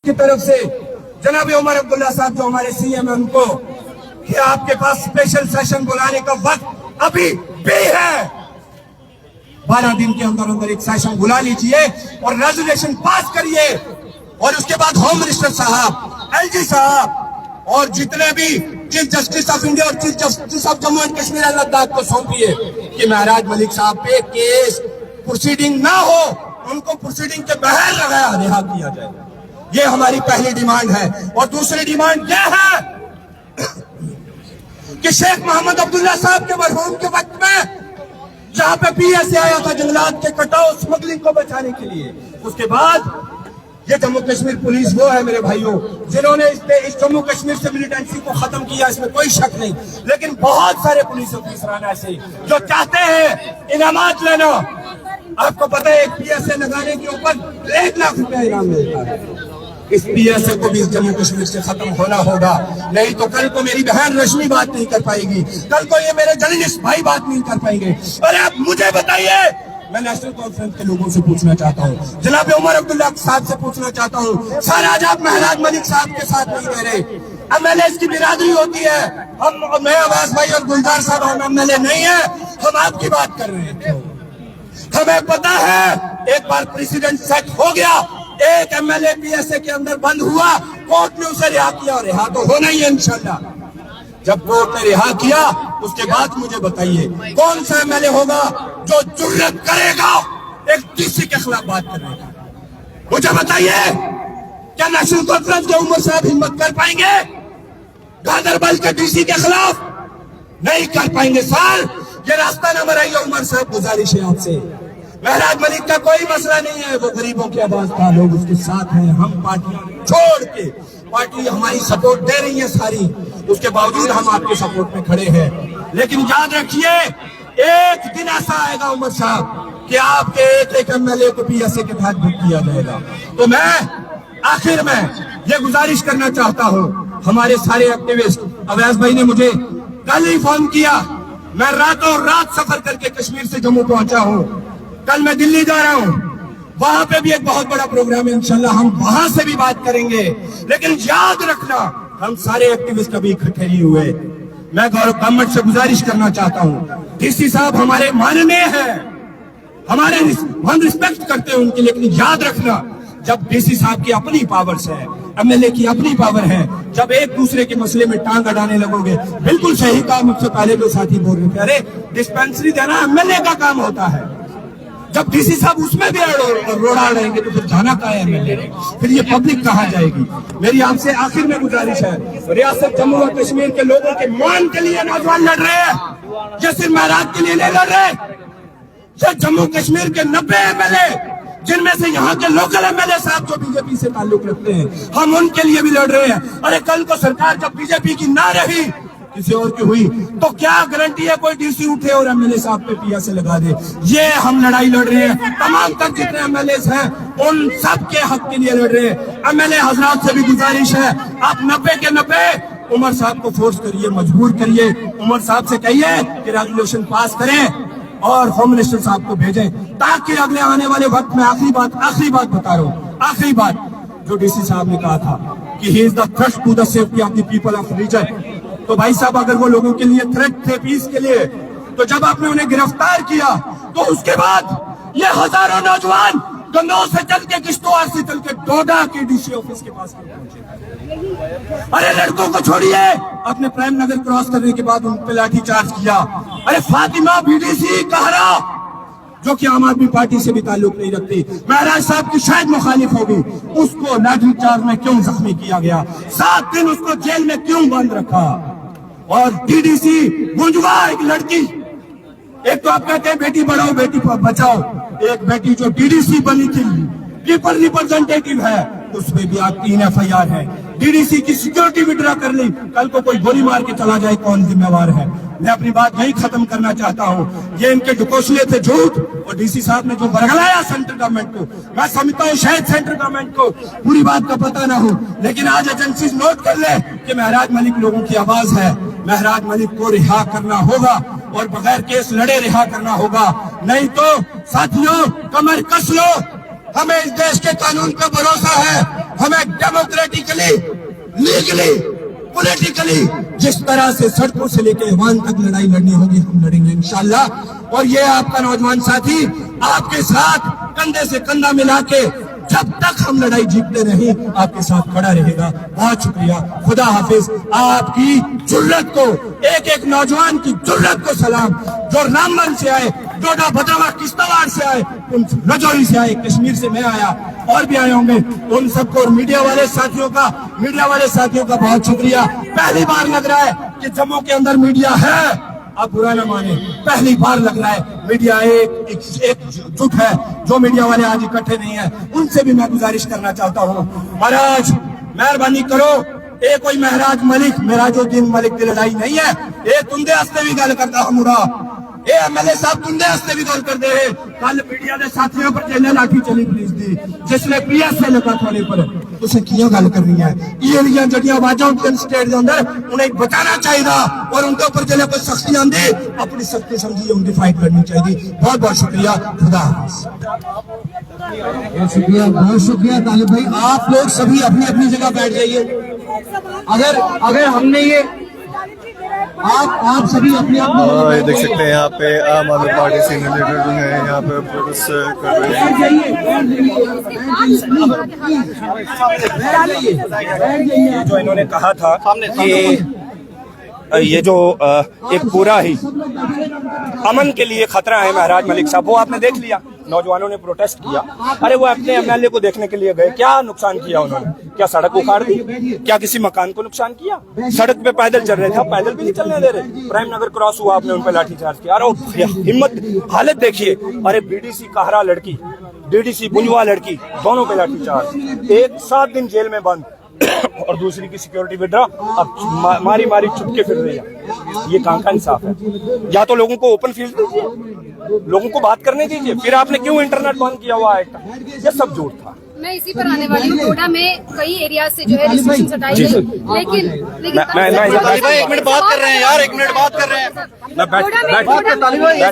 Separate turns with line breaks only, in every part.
की तरफ से जनाब उमर अब्दुल्ला साहब जो हमारे सीएम है उनको कि आपके पास स्पेशल सेशन बुलाने का वक्त अभी भी है, 12 दिन के अंदर अंदर एक सेशन बुला लीजिए और रेजोल्यूशन पास करिए और उसके बाद होम मिनिस्टर साहब, एलजी साहब और जितने भी चीफ जस्टिस ऑफ इंडिया और chief justice of Jammu and Kashmir और लद्दाख को सौंपिए कि महराज मलिक साहब पे केस प्रोसीडिंग ना हो, उनको प्रोसीडिंग के बगैर लगाया रिहा किया जाए। ये हमारी पहली डिमांड है। और दूसरी डिमांड यह है कि शेख मोहम्मद अब्दुल्ला साहब के मरहूम के वक्त में जहां पे पीएसए आया था जंगलात के कटाव स्मगलिंग को बचाने के लिए, उसके बाद ये जम्मू कश्मीर पुलिस वो है मेरे भाइयों जिन्होंने इस जम्मू कश्मीर से मिलिटेंसी को खत्म किया, इसमें कोई शक नहीं। लेकिन बहुत सारे पुलिस ऑफिसर ऐसे जो चाहते हैं इनामात लेना। आपको पता है एक पीएसए लगाने के ऊपर 1 लाख रुपया इनाम मिलता है। इस पीएसए को भी जम्मू कश्मीर से खत्म होना होगा, नहीं तो कल को मेरी बहन रश्मि बात नहीं कर पाएगी, कल को ये मेरे जर्नलिस्ट भाई बात नहीं कर पाएंगे। अरे आप मुझे बताइए, मैं नेशनल कॉन्फ्रेंस के लोगों से पूछना चाहता हूँ, जनाब उमर अब्दुल्ला साहब से पूछना चाहता हूँ, सर आज आप महराज मलिक साहब के साथ नहीं दे रहे। एमएलए की बिरादरी होती है, हम मैं अब्बास भाई और गुलजार साहब हम एमएलए नहीं है, हम आपकी बात कर रहे हैं। हमें पता है एक बार प्रेसिडेंट सेट हो गया, एक एमएलए पीएसए के अंदर बंद हुआ, कोर्ट ने उसे रिहा किया और रिहा तो होना ही है इंशाल्लाह। जब कोर्ट ने रिहा किया उसके बाद मुझे बताइए कौन सा एमएलए होगा जो जुर्रत करेगा एक डीसी के खिलाफ बात करने का? मुझे बताइए, क्या नेशनल कॉन्फ्रेंस के उमर साहब हिम्मत कर पाएंगे गांधरबल के डीसी के खिलाफ? नहीं कर पाएंगे। सर ये रास्ता न बनाइए उमर साहब, गुजारिश है आपसे। महराज मलिक का कोई मसला नहीं है, वो गरीबों की आवाज का लोग उसके साथ हैं। हम पार्टी छोड़ के, पार्टी हमारी सपोर्ट दे रही है सारी, उसके बावजूद हम आपके सपोर्ट में खड़े हैं। लेकिन याद रखिए एक दिन ऐसा आएगा उमर साहब कि आपके एक एमएलए को पीएसए के तहत बुक किया जाएगा। तो मैं आखिर में ये गुजारिश करना चाहता हूँ, हमारे सारे एक्टिविस्ट, अवैस भाई ने मुझे कल ही फोन किया, मैं रातों रात सफर करके कश्मीर से जम्मू पहुंचा हूँ, कल मैं दिल्ली जा रहा हूँ, वहां पे भी एक बहुत बड़ा प्रोग्राम है, इंशाल्लाह हम वहां से भी बात करेंगे। लेकिन याद रखना हम सारे एक्टिविस्ट अभी इकट्ठे नहीं हुए। मैं गवर्नमेंट से गुजारिश करना चाहता हूँ, डीसी साहब हमारे माननीय हैं, हम रिस्पेक्ट करते हैं उनकी, लेकिन याद रखना जब डीसी साहब की अपनी पावर्स है, एमएलए की अपनी पावर है, जब एक दूसरे के मसले में टांग अड़ाने लगोगे, बिल्कुल सही काम मुझसे पहले जो साथी बोल रहे थे, अरे डिस्पेंसरी देना एमएलए का काम होता है, जब डीसी साहब उसमें भी रोड़ा रहेंगे तो फिर जाना कहाँ है एमएलए, फिर ये पब्लिक कहाँ जाएगी? मेरी आपसे आखिर में गुजारिश है, रियासत जम्मू और कश्मीर के लोगों के मान के लिए नौजवान लड़ रहे हैं, ये सिर्फ महराज के लिए नहीं लड़ रहे। ये जम्मू कश्मीर के 90 एमएलए जिनमें से यहाँ के लोकल एमएलए साहब जो बीजेपी से ताल्लुक रखते हैं, हम उनके लिए भी लड़ रहे हैं। अरे कल को सरकार जब बीजेपी की ना रही, किसी और की हुई, तो क्या गारंटी है कोई डीसी उठे और एमएलए साहब पे पीएसए लगा दे? ये हम लड़ाई लड़ रहे हैं, तमाम तक जितने एमएलए हैं उन सब के हक के लिए लड़ रहे हैं। एमएलए हजरात से भी गुजारिश है, आप 90 के 90 उमर साहब को फोर्स करिए, मजबूर करिए, उमर साहब से कहिए कि रेजोल्यूशन पास करें और होम मिनिस्टर साहब को भेजें, ताकि अगले आने वाले वक्त में आखिरी बात बता रहा हूँ, आखिरी बात जो डीसी साहब ने कहा था कि he is the threat to the safety of the people of region. तो भाई साहब अगर वो लोगों के लिए थ्रेट थे पीस के लिए, तो जब आपने उन्हें गिरफ्तार किया तो उसके बाद ये हजारों नौजवान गन्नौर से चल के किश्तवाड़ से चल के डोडा के डीसी ऑफिस के पास पहुंचे। अरे लड़कों को छोड़िए, अपने प्राइम नगर क्रॉस करने के बाद उन पर लाठी चार्ज किया। अरे फातिमा बीडीसी कहरा जो कि आम आदमी पार्टी से भी ताल्लुक नहीं रखती, महराज साहब की शायद मुखालिफ होगी, उसको लाठी चार्ज में क्यों जख्मी किया गया? 7 दिन उसको जेल में क्यों बंद रखा? और डीडीसी गुंजवा एक लड़की, एक तो आप कहते हैं बेटी बढ़ाओ बेटी बचाओ, एक बेटी जो डीडीसी बनी थी, पीपल रिप्रेजेंटेटिव है, उसमें भी आप 3 FIR है। डीडीसी की सिक्योरिटी विड्रॉ कर ली, कल को कोई गोली मार के चला जाए कौन जिम्मेवार है? मैं अपनी बात यही खत्म करना चाहता हूँ। ये इनके ढकोसले थे झूठ, और डीसी साहब ने जो बरगलाया सेंट्रल गवर्नमेंट को, मैं समझता हूँ शायद सेंट्रल गवर्नमेंट को पूरी बात का पता ना हो, लेकिन आज एजेंसीज नोट कर ले कि महराज मलिक लोगों की आवाज है। महराज मलिक को रिहा करना होगा और बगैर केस लड़े रिहा करना होगा, नहीं तो साथियों कमर कस लो। हमें इस देश के कानून पर भरोसा है, हमें डेमोक्रेटिकली, लीगली, पॉलिटिकली जिस तरह से सड़कों से लेकर ऐवान तक लड़ाई लड़नी होगी, हम लड़ेंगे इंशाल्लाह। और ये आपका नौजवान साथी आपके साथ कंधे से कंधा मिला के जब तक हम लड़ाई जीतते नहीं आपके साथ खड़ा रहेगा। बहुत शुक्रिया, खुदा हाफिज। आपकी जुर्रत को, एक एक नौजवान की जुर्रत को सलाम, जो रामबन से आए, डोडा भद्रवा किश्तवाड़ से आए, उन रजौरी से आए, कश्मीर से मैं आया, और भी आए होंगे, उन सबको, और मीडिया वाले साथियों का बहुत शुक्रिया। पहली बार लग रहा है कि जम्मू के अंदर मीडिया है, आप बुरा न माने, पहली बार लग रहा है मीडिया एकजुट है। जो मीडिया वाले आज इकट्ठे नहीं है, उनसे भी मैं गुजारिश करना चाहता हूँ, महाराज मेहरबानी करो, ये कोई महराज मलिक, मेराजुद्दीन मलिक की लड़ाई नहीं है। ये तुंदे हस्ते भी गल करता हूँ मुड़ा, ये एमएलए साहब तुंदे हस्ते भी गल करते हैं। कल मीडिया के साथियों पर जेल लाठी चली पुलिस दी, जिसने पीएस से लगा थाने पर, उसे किया गल कर रही है। ये जड़ियां आवाजा होंगे स्टेट के अंदर, उन्हें बचाना चाहिए और उनके ऊपर जो कोई सख्ती आंदी, अपनी सख्ती समझिए, उनकी फाइट करनी चाहिए। बहुत बहुत शुक्रिया, खुदा हाफिज।
बहुत शुक्रिया तालिब भाई। आप लोग सभी अपनी अपनी जगह बैठ जाइए। अगर हमने ये आप सभी अपने
ये देख सकते हैं यहाँ पे आम आदमी पार्टी सीनियर लीडर जो है यहाँ पे प्रोटेस्ट कर रहे
हैं। जो इन्होंने कहा था कि ये जो एक पूरा ही अमन के लिए खतरा है महराज मलिक साहब, वो आपने देख लिया, नौजवानों ने प्रोटेस्ट किया। अरे वो अपने एमएलए को देखने के लिए गए, क्या नुकसान किया उन्होंने? क्या सड़क उखाड़ दी? क्या किसी मकान को नुकसान किया? सड़क पे पैदल चल रहे थे, पैदल भी नहीं चलने दे रहे। प्राइम नगर क्रॉस हुआ, आपने उन पर लाठीचार्ज किया। अरे हिम्मत, हालत देखिए। अरे बीडीसी काहरा लड़की, डीडीसी बुंजवा लड़की, दोनों पे लाठीचार्ज, एक 7 दिन जेल में बंद और दूसरी की सिक्योरिटी विड्रॉ, अब मारी छुप के फिर रही है। ये कहाँ का इंसाफ है? या तो लोगों को ओपन फील्ड दीजिए, लोगों को बात करने दीजिए, फिर आपने क्यों इंटरनेट बंद किया हुआ है? ये सब झूठ था।
मैं इसी पर आने वाली हूँ। डोडा में कई एरिया से जो है रिस्ट्रिक्शंस हटाई गई, लेकिन
भाई 1 मिनट बात कर रहे हैं यार, 1 मिनट बात कर रहे हैं,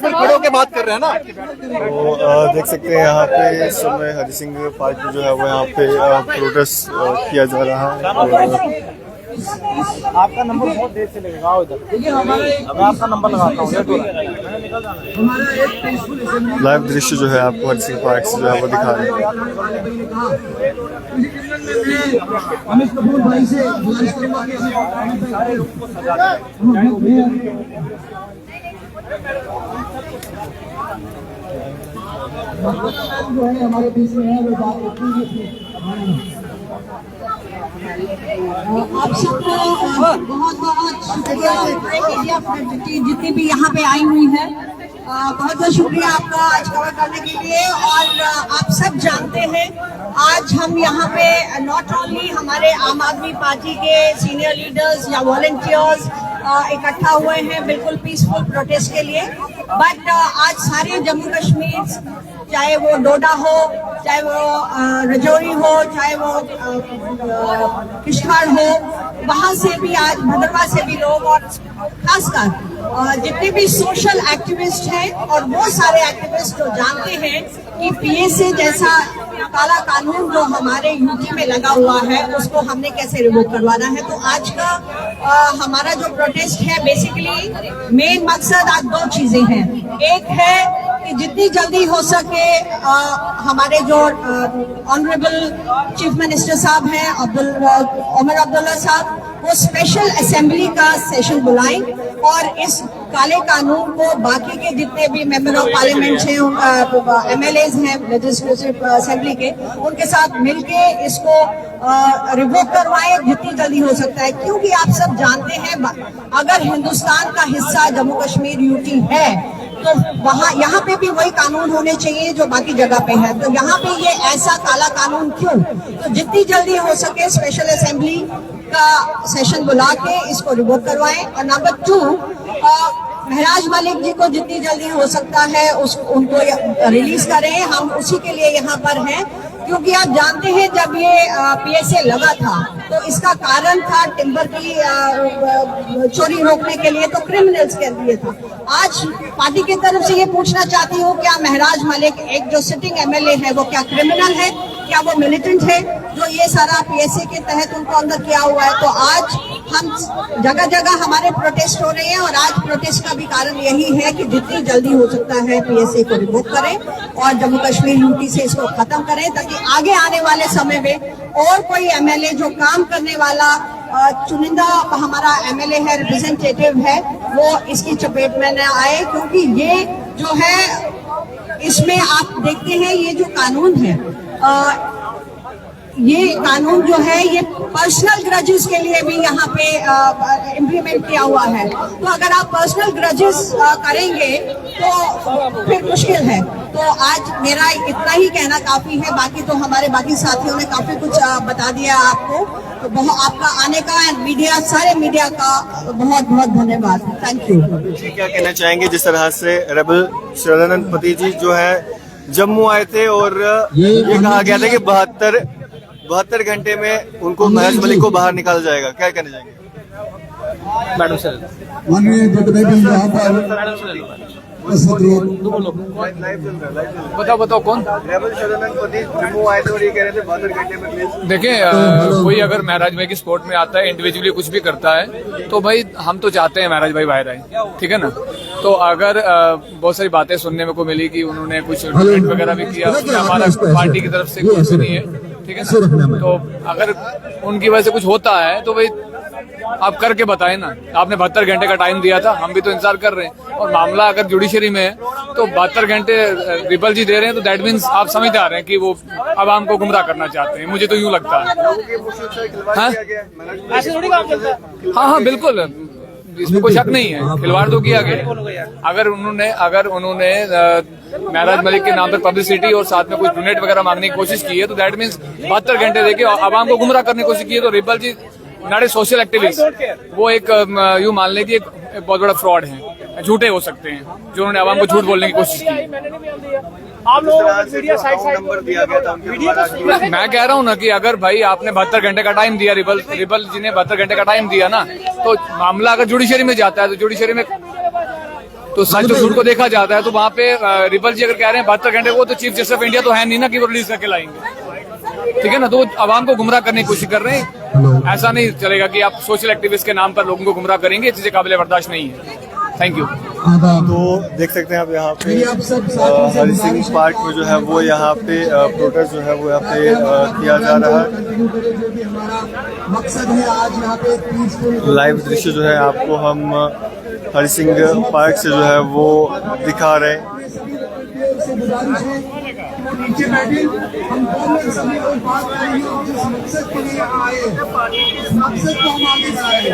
खड़े के बात कर रहे हैं ना। तो देख सकते हैं यहाँ पे इस समय हरि सिंह पार्क जो है वो यहाँ पे प्रोटेस्ट किया जा रहा है।
आपका नंबर बहुत देर से लगेगा उधर, मैं आपका नंबर लगाता हूँ।
लाइव दृश्य जो है आपको हरि सिंह पार्क से जो है वो दिखा रहे हैं।
अमित कपूर भाई से गुजारिश करूंगा कि जो है हमारे बीच में है, वो बात आप सबको बहुत बहुत शुक्रिया। मीडिया फ्रेंडली जितनी भी यहाँ पे आई हुई है, बहुत बहुत शुक्रिया आपका आज कवर करने के लिए। और आप सब जानते हैं आज हम यहाँ पे नॉट ओनली हमारे आम आदमी पार्टी के सीनियर लीडर्स या वॉलंटियर्स इकट्ठा हुए हैं बिल्कुल पीसफुल प्रोटेस्ट के लिए, बट आज सारे जम्मू कश्मीर, चाहे वो डोडा हो, चाहे वो रजौरी हो, चाहे वो किश्तवाड़ हो, वहां से भी आज भद्रवा से भी लोग, और खासकर जितने भी सोशल एक्टिविस्ट हैं और वो सारे एक्टिविस्ट जो जानते हैं कि पीएसए जैसा काला कानून जो हमारे यूटी में लगा हुआ है उसको हमने कैसे रिवोक करवाना है। तो आज का हमारा जो प्रोटेस्ट है, बेसिकली मेन मकसद आज 2 चीजें हैं। एक है कि जितनी जल्दी हो सके हमारे जो ऑनरेबल चीफ मिनिस्टर साहब हैं उमर अब्दुल्ला साहब, वो स्पेशल असेंबली का सेशन बुलाएं और इस काले कानून को बाकी के जितने भी मेंबर ऑफ पार्लियामेंट हैं, एमएलएज हैं लेजिस्लेटिव असेंबली के, उनके साथ मिलके इसको रिवोक करवाएं जितनी जल्दी हो सकता है। क्योंकि आप सब जानते हैं अगर हिंदुस्तान का हिस्सा जम्मू कश्मीर यूटी है तो वहाँ यहाँ पे भी वही कानून होने चाहिए जो बाकी जगह पे है। तो यहाँ पे ये ऐसा काला कानून क्यों? तो जितनी जल्दी हो सके स्पेशल असेंबली का सेशन बुला के इसको रिवोक करवाएं। और नंबर 2, महराज मलिक जी को जितनी जल्दी हो सकता है उनको रिलीज करें। हम उसी के लिए यहाँ पर हैं, क्योंकि आप जानते हैं जब ये पीएसए लगा था तो इसका कारण था टिम्बर की चोरी रोकने के लिए, तो क्रिमिनल्स के लिए था। आज पार्टी की तरफ से ये पूछना चाहती हूँ, क्या महराज मलिक एक जो सिटिंग एमएलए है वो क्या क्रिमिनल है? क्या वो मिलिटेंट है? जो ये सारा पीएसए के तहत उनको अंदर किया हुआ है। तो आज हम जगह जगह हमारे प्रोटेस्ट हो रहे हैं और आज प्रोटेस्ट का भी कारण यही है कि जितनी जल्दी हो सकता है पीएसए को रिवोक करें और जम्मू कश्मीर यूटी से इसको खत्म करें, ताकि आगे आने वाले समय में और कोई एमएलए जो काम करने वाला चुनिंदा हमारा एमएलए है, रिप्रेजेंटेटिव है, वो इसकी चपेट में न आए। क्योंकि ये जो है, इसमें आप देखते हैं ये जो कानून है, ये कानून जो है ये पर्सनल ग्रजेस के लिए भी यहाँ पे इम्प्लीमेंट किया हुआ है। तो अगर आप पर्सनल ग्रजेस करेंगे तो फिर मुश्किल है। तो आज मेरा इतना ही कहना काफी है, बाकी तो हमारे बाकी साथियों ने काफी कुछ बता दिया आपको। तो बहुत आपका आने का मीडिया, सारे मीडिया का बहुत बहुत धन्यवाद। Thank you.
क्या कहना चाहेंगे जिस तरह से रेबल शरदानंद पति जी जो है जम्मू आए थे और ये कहा गया था कि 72 घंटे में उनको महराज मलिक को बाहर निकाला जाएगा, क्या कहना चाहेंगे?
मैडम सर,
माननीय जितने भी यहाँ पर उपस्थित लोग,
बताओ कौन?
रेबल शरदानंद पति जम्मू आए थे और ये कह रहे थे 72 घंटे में रिलीज।
देखिए, कोई अगर महराज भाई की सपोर्ट में आता है, इंडिविजुअली कुछ भी करता है, तो भाई हम तो चाहते हैं महराज भाई बाहर आए, ठीक है ना। तो अगर बहुत सारी बातें सुनने में को मिली कि उन्होंने कुछ डोनेट वगैरह भी किया, उसमें हमारा पार्टी की तरफ से कुछ भी नहीं है, ठीक है ना। तो अगर उनकी वजह से कुछ होता है तो भाई आप करके बताएं ना। आपने 72 घंटे का टाइम दिया था, हम भी तो इंतजार कर रहे हैं। और मामला अगर जुडिशरी में है तो 72 घंटे रिपल जी दे रहे हैं, तो दैट मीन्स आप समझ आ रहे हैं कि वो अब हमको गुमराह करना चाहते हैं। मुझे तो यूं लगता है। हाँ, बिल्कुल, इसमें कोई शक नहीं है, खिलवाड़ तो किया गया। अगर उन्होंने महराज मलिक के नाम पर पब्लिसिटी और साथ में कुछ डोनेट वगैरह मांगने की कोशिश की है, तो दैट मीन्स 72 घंटे देके आवाम को गुमराह करने की कोशिश की है। तो Ripal ji not a social activist, वो एक यूं मान लें कि एक बहुत बड़ा फ्रॉड है, झूठे हो सकते हैं जो उन्होंने आवाम को झूठ बोलने की कोशिश की। मैं कह रहा हूँ ना कि अगर भाई आपने 72 घंटे का टाइम दिया, रिपल जी ने 72 घंटे का टाइम दिया ना, तो मामला अगर जुडिशरी में जाता है तो जुडिशरी में तो सच तो झूठ को देखा जाता है। तो वहाँ पे रिपल जी अगर कह रहे हैं 72 घंटे को, तो चीफ जस्टिस ऑफ इंडिया तो है नहीं ना कि वो रिलीज करके लाएंगे, ठीक है ना। तो आवाम को गुमराह करने की कोशिश कर रहे हैं। ऐसा नहीं चलेगा कि आप सोशल एक्टिविस्ट के नाम पर लोगों को गुमराह करेंगे, चीजें काबिल बर्दाश्त नहीं है। Thank you.
तो देख सकते हैं आप यहाँ पे हरि सिंह पार्क में जो है वो यहाँ पे प्रोटेस्ट जो है वो यहाँ पे किया जा रहा है।
मकसद है आज यहाँ पे
लाइव दृश्य जो है आपको हम हरि सिंह पार्क से जो है वो दिखा रहे हैं।
गुजारिश है वो नीचे बैठे, हम दोनों सभी लोग बात करेंगे जिस मकसद के लिए आए, उस मकसद को हम आगे बढ़ाएंगे,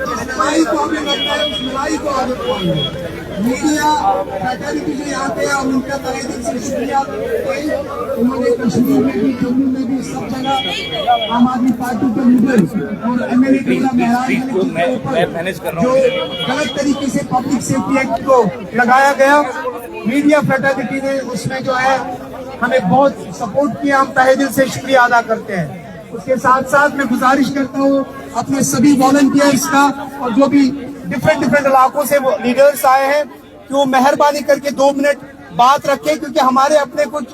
जिस लड़ाई को हमें लगता है उस लड़ाई को आगे बढ़ाएंगे। मीडिया फैटर्निटी जो यहाँ पे है, उनका तहे दिल से शुक्रिया। उन्होंने कश्मीर में भी, जम्मू में भी, सब जगह आम आदमी पार्टी के लीडर और एमएलए महराज जो गलत तरीके से पब्लिक सेफ्टी एक्ट को लगाया गया, मीडिया फ्रेटर्निटी ने उसमें जो है हमें बहुत सपोर्ट किया, हम तहे दिल से शुक्रिया अदा करते हैं। उसके साथ साथ मैं गुजारिश करता हूँ अपने सभी वॉलंटियर्स का और जो भी डिफरेंट इलाकों से वो लीडर्स आए हैं कि वो मेहरबानी करके 2 मिनट बात रखें, क्योंकि हमारे अपने कुछ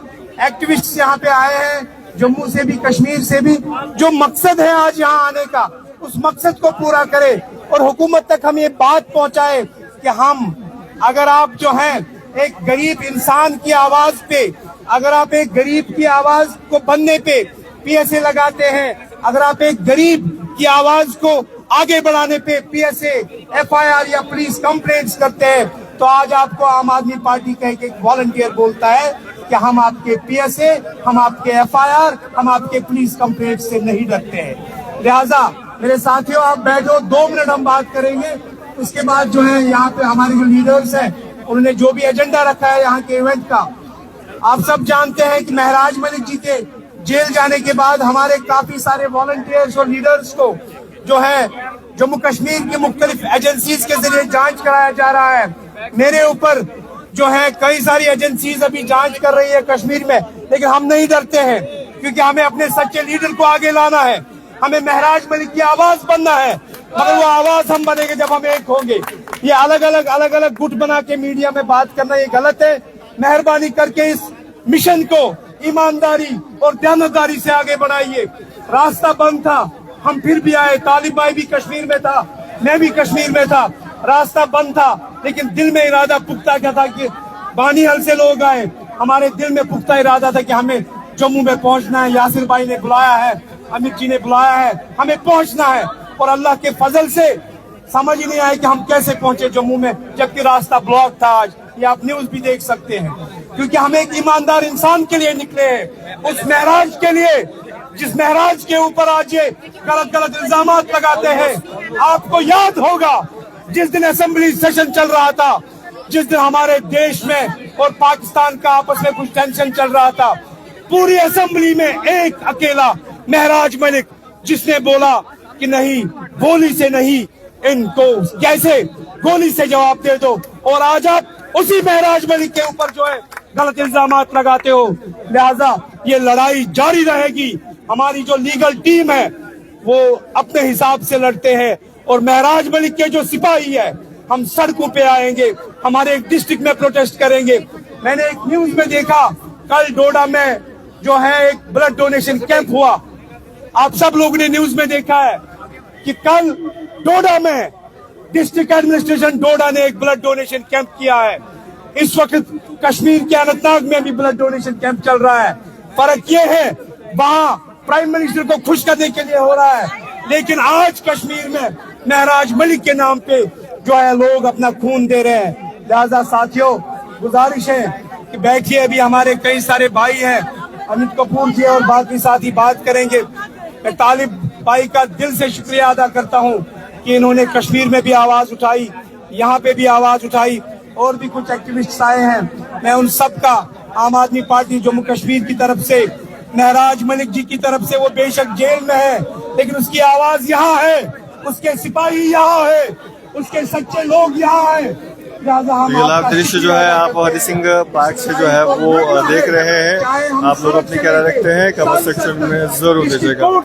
एक्टिविस्ट यहाँ पे आए हैं, जम्मू से भी, कश्मीर से भी। जो मकसद है आज यहाँ आने का, उस मकसद को पूरा करें और हुकूमत तक हम ये बात पहुँचाए कि हम, अगर आप जो हैं एक गरीब इंसान की आवाज पे, अगर आप एक गरीब की आवाज को बनने पे पीएसए लगाते हैं, अगर आप एक गरीब की आवाज को आगे बढ़ाने पे पीएसए, एफआईआर या पुलिस कंप्लेंट्स करते हैं, तो आज आपको आम आदमी पार्टी का एक वॉलंटियर बोलता है कि हम आपके पीएसए, हम आपके एफआईआर, हम आपके पुलिस कंप्लेंट से नहीं डरते हैं। लिहाजा मेरे साथियों, आप बैठो, 2 मिनट हम बात करेंगे। उसके बाद जो है यहाँ पे हमारे जो लीडर्स हैं, उन्होंने जो भी एजेंडा रखा है यहाँ के इवेंट का, आप सब जानते हैं कि महराज मलिक जी के जेल जाने के बाद हमारे काफी सारे वॉलंटियर्स और लीडर्स को जो है जम्मू कश्मीर की मुख्तलिफ एजेंसीज के जरिए जांच कराया जा रहा है। मेरे ऊपर जो है कई सारी एजेंसीज अभी जांच कर रही है कश्मीर में, लेकिन हम नहीं डरते हैं, क्योंकि हमें अपने सच्चे लीडर को आगे लाना है। हमें महराज मलिक की आवाज बनना है, मगर वो आवाज हम बनेंगे जब हम एक होंगे। ये अलग अलग गुट बना के मीडिया में बात करना ये गलत है। मेहरबानी करके इस मिशन को
ईमानदारी और दयानतदारी से आगे बढ़ाइए। रास्ता बंद था, हम फिर भी आए। तालिब भाई भी कश्मीर में था, मैं भी कश्मीर में था, रास्ता बंद था, लेकिन दिल में इरादा पुख्ता क्या था कि बानीहल से लोग आए। हमारे दिल में पुख्ता इरादा था कि हमें जम्मू में पहुंचना है। यासिर भाई ने बुलाया है, अमित जी ने बुलाया है, हमें पहुंचना है। और अल्लाह के फजल से समझ ही नहीं आया कि हम कैसे पहुंचे जम्मू में, जबकि रास्ता ब्लॉक था। आज ये आप न्यूज भी देख सकते हैं, क्योंकि हम एक ईमानदार इंसान के लिए निकले हैं, उस महराज के लिए जिस महराज के ऊपर आज ये गलत गलत इल्जाम लगाते हैं। आपको याद होगा जिस दिन असेंबली सेशन चल रहा था, जिस दिन हमारे देश में और पाकिस्तान का आपस में कुछ टेंशन चल रहा था, पूरी असेंबली में एक अकेला महराज मलिक जिसने बोला कि नहीं, गोली से नहीं, इनको कैसे गोली से जवाब दे दो। और आज आप उसी महराज मलिक के ऊपर जो है गलत इल्जाम लगाते हो। लिहाजा ये लड़ाई जारी रहेगी। हमारी जो लीगल टीम है वो अपने हिसाब से लड़ते हैं, और महराज मलिक के जो सिपाही है, हम सड़कों पे आएंगे, हमारे एक डिस्ट्रिक्ट में प्रोटेस्ट करेंगे। मैंने एक न्यूज में देखा, कल डोडा में जो है एक ब्लड डोनेशन कैंप हुआ। आप सब लोगों ने न्यूज में देखा है कि कल डोडा में डिस्ट्रिक्ट एडमिनिस्ट्रेशन डोडा ने एक ब्लड डोनेशन कैंप किया है। इस वक्त कश्मीर के अनंतनाग में भी ब्लड डोनेशन कैंप चल रहा है। फर्क ये है, वहाँ प्राइम मिनिस्टर को खुश करने के लिए हो रहा है, लेकिन आज कश्मीर में महराज मलिक के नाम पे जो है लोग अपना खून दे रहे हैं। लिहाजा साथियों, गुजारिश है कि बैठिए, अभी हमारे कई सारे भाई हैं, अमित कपूर जी और बाकी साथी बात करेंगे। मैं तालिब भाई का दिल से शुक्रिया अदा करता हूं कि इन्होंने कश्मीर में भी आवाज उठाई, यहाँ पे भी आवाज उठाई, और भी कुछ एक्टिविस्ट आए हैं। मैं उन सब का, आम आदमी पार्टी जम्मू कश्मीर की तरफ से, महराज मलिक जी की तरफ से, वो बेशक जेल में है लेकिन उसकी आवाज यहाँ है, उसके सिपाही यहाँ है, उसके सच्चे लोग यहाँ है।
लाइव दृश्य जो है आप हरि सिंह पार्क से जो है वो देख रहे हैं। आप लोग अपनी क्या रखते हैं कमेंट सेक्शन में जरूर दीजिएगा।